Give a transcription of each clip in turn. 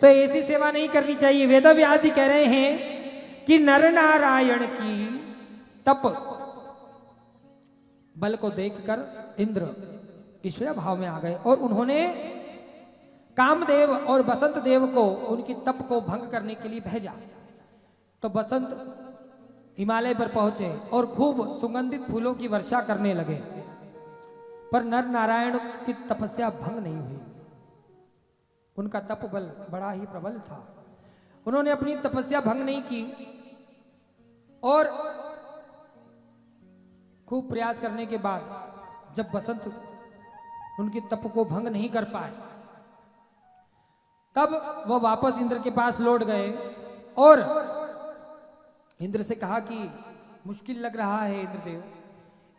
तो ऐसी सेवा नहीं करनी चाहिए। वेदव्यास जी कह रहे हैं कि नर नारायण की तप बल को देखकर इंद्र ईश्वर भाव में आ गए और उन्होंने कामदेव और बसंत देव को उनकी तप को भंग करने के लिए भेजा। तो बसंत हिमालय पर पहुंचे और खूब सुगंधित फूलों की वर्षा करने लगे, पर नर नारायण की तपस्या भंग नहीं हुई। उनका तप बल बड़ा ही प्रबल था। उन्होंने अपनी तपस्या भंग नहीं की और खूब प्रयास करने के बाद जब बसंत उनकी तप को भंग नहीं कर पाए, तब वह वापस इंद्र के पास लौट गए और इंद्र से कहा कि मुश्किल लग रहा है इंद्रदेव,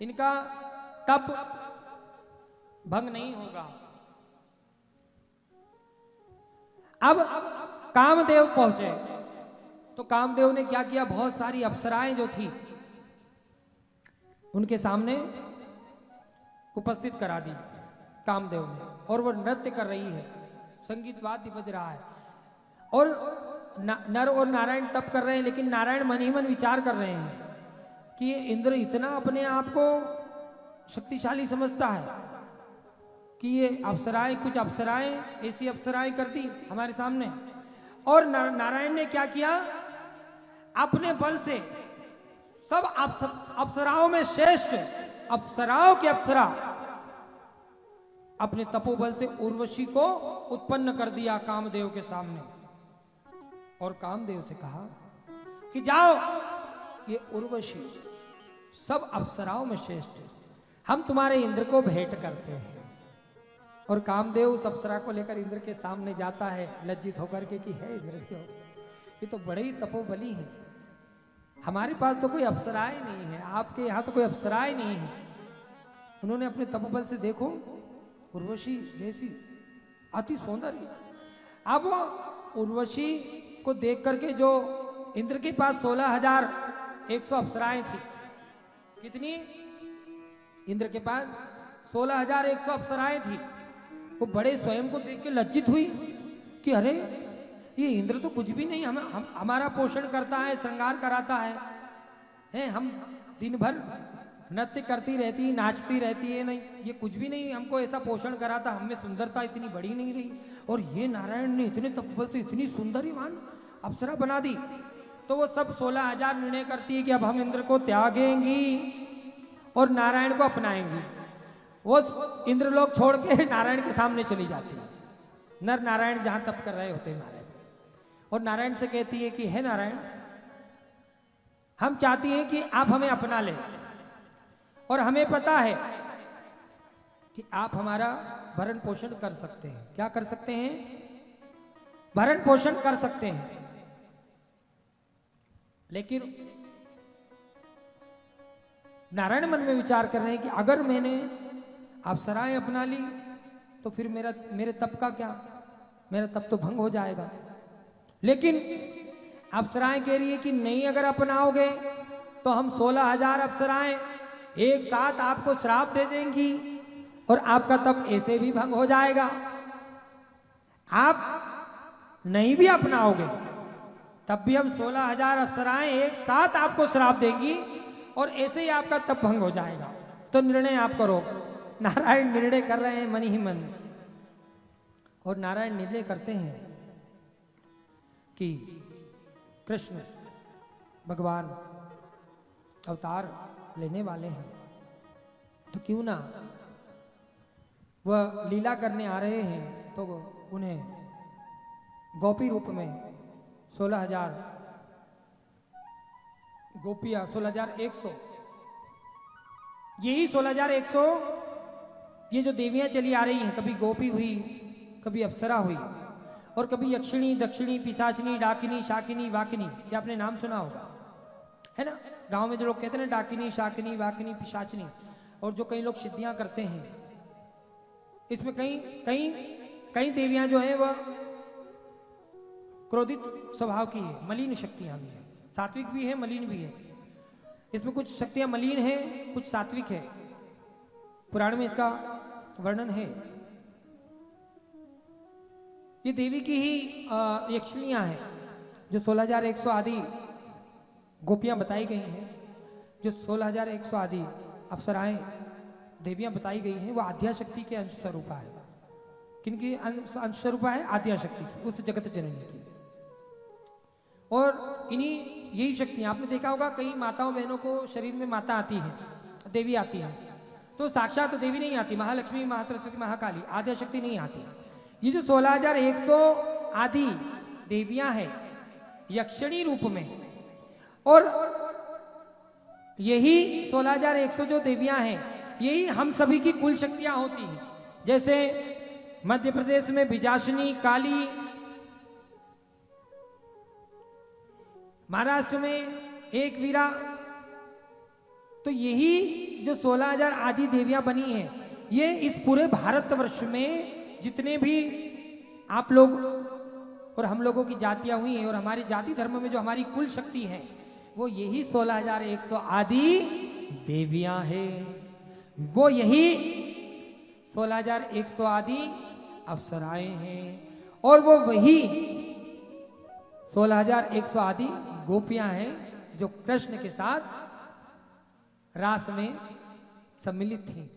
इनका तप भंग नहीं होगा। अब कामदेव पहुंचे तो कामदेव ने क्या किया, बहुत सारी अप्सराएं जो थी उनके सामने उपस्थित करा दी कामदेव ने, और वो नृत्य कर रही है, संगीत वाद्य बज रहा है और नर और नारायण तप कर रहे हैं। लेकिन नारायण मन ही मन विचार कर रहे हैं कि ये इंद्र इतना अपने आप को शक्तिशाली समझता है कि ये अप्सराएं, कुछ अप्सराएं ऐसी अप्सराएं कर दी हमारे सामने। और नारायण ने क्या किया, अपने बल से सब अप्सराओं में श्रेष्ठ अप्सराओं की अप्सरा अपने तपोबल से उर्वशी को उत्पन्न कर दिया कामदेव के सामने। और कामदेव से कहा कि जाओ, ये उर्वशी सब अप्सराओं में श्रेष्ठ है, हम तुम्हारे इंद्र को भेंट करते हैं। और कामदेव उस अप्सरा को लेकर इंद्र के सामने जाता है लज्जित होकर के कि है इंद्रदेव, ये तो बड़े ही तपोबली हैं, हमारे पास तो कोई अप्सराएं नहीं है, आपके यहाँ तो कोई अप्सराएं नहीं है। उन्होंने अपने तपोबल से देखो उर्वशी जैसी अति सौंदर्य। अब उर्वशी को देख करके जो इंद्र के पास 16,100 अप्सराएं थी, कितनी, इंद्र के पास 16,100 अप्सराएं थी, वो बड़े स्वयं को देख के लज्जित हुई कि अरे ये इंद्र तो कुछ भी नहीं, हमारा पोषण करता है, श्रृंगार कराता है, हम दिन भर नृत्य करती रहती है, नाचती रहती है, नहीं ये कुछ भी नहीं हमको ऐसा पोषण कराता, हमें सुंदरता इतनी बड़ी नहीं रही, और ये नारायण ने इतने तपबल से इतनी सुंदरीवान अप्सरा बना दी। तो वो सब 16,000 निर्णय करती है कि अब हम इंद्र को त्यागेंगी और नारायण को अपनाएंगी। वो इंद्र लोग छोड़ के नारायण के सामने चली जाती है, नर नारायण जहां तप कर रहे होते हैं नारायण, और नारायण से कहती है कि हे नारायण, हम चाहती हैं कि आप हमें अपना लें, और हमें पता है कि आप हमारा भरण पोषण कर सकते हैं। क्या कर सकते हैं, भरण पोषण कर सकते हैं। लेकिन नारायण मन में विचार कर रहे हैं कि अगर मैंने अप्सराएं अपना ली तो फिर मेरे तप का क्या, मेरा तप तो भंग हो जाएगा। लेकिन अप्सराएं कह रही है कि नहीं, अगर अपनाओगे तो हम 16,000 अप्सराएं एक साथ आपको श्राप दे देंगी और आपका तप ऐसे भी भंग हो जाएगा। आप नहीं भी अपनाओगे तब भी हम 16,000 अप्सराएं एक साथ आपको श्राप देंगी और ऐसे ही आपका तप भंग हो जाएगा। तो निर्णय आप करो। नारायण निर्णय कर रहे हैं मन ही मन, और नारायण निर्णय करते हैं कि कृष्ण भगवान अवतार लेने वाले हैं, तो क्यों ना वह लीला करने आ रहे हैं तो उन्हें गोपी रूप में 16,000 गोपियां, 16,100, यही 16,100 ये जो देवियां चली आ रही हैं, कभी गोपी हुई, कभी अप्सरा हुई, और कभी यक्षिणी, दक्षिणी, पिशाचिनी, डाकिनी, शाकिनी, वाकिनी, ये आपने नाम सुना होगा, है ना। गांव में जो लोग कहते हैं ना डाकिनी, शाकिनी, वाकिनी, पिशाचिनी, और जो कई लोग सिद्धियां करते हैं, इसमें कई देवियां जो हैं वह क्रोधित स्वभाव की है, मलिन शक्तियां भी है, सात्विक भी है, मलिन भी है। इसमें कुछ शक्तियां मलिन है, कुछ सात्विक है, पुराण में इसका वर्णन है। ये देवी की ही यक्षिणियां हैं, जो 16,100 आदि गोपियां बताई गई हैं, जो 16,100 आदि अप्सराएं देवियां बताई गई हैं, वो आद्याशक्ति के अंश स्वरूपा है। किनकी अंश स्वरूपा है? आद्याशक्ति की, उस जगत जननी की। और इन्हीं यही शक्तियां, आपने देखा होगा कई माताओं बहनों को शरीर में माता आती है, देवी आती है, तो साक्षात तो देवी नहीं आती, महालक्ष्मी, महासरस्वती, महाकाली, आद्याशक्ति नहीं आती। ये जो 16,100 आदि देवियां हैं यक्षिणी रूप में, और यही 16,100 जो देवियां हैं यही हम सभी की कुल शक्तियां होती हैं। जैसे मध्य प्रदेश में बिजासनी, काली, महाराष्ट्र में एक वीरा, तो यही जो 16,000 आदि देवियां बनी हैं, ये इस पूरे भारतवर्ष में जितने भी आप लोग और हम लोगों की जातियां हुई हैं, और हमारी जाति धर्म में जो हमारी कुल शक्ति है, वो यही 16,100 आदि देवियां हैं। वो यही 16,100 आदि अप्सराएं हैं, और वो वही 16,100 आदि गोपियां हैं जो कृष्ण के साथ रास में सम्मिलित थी।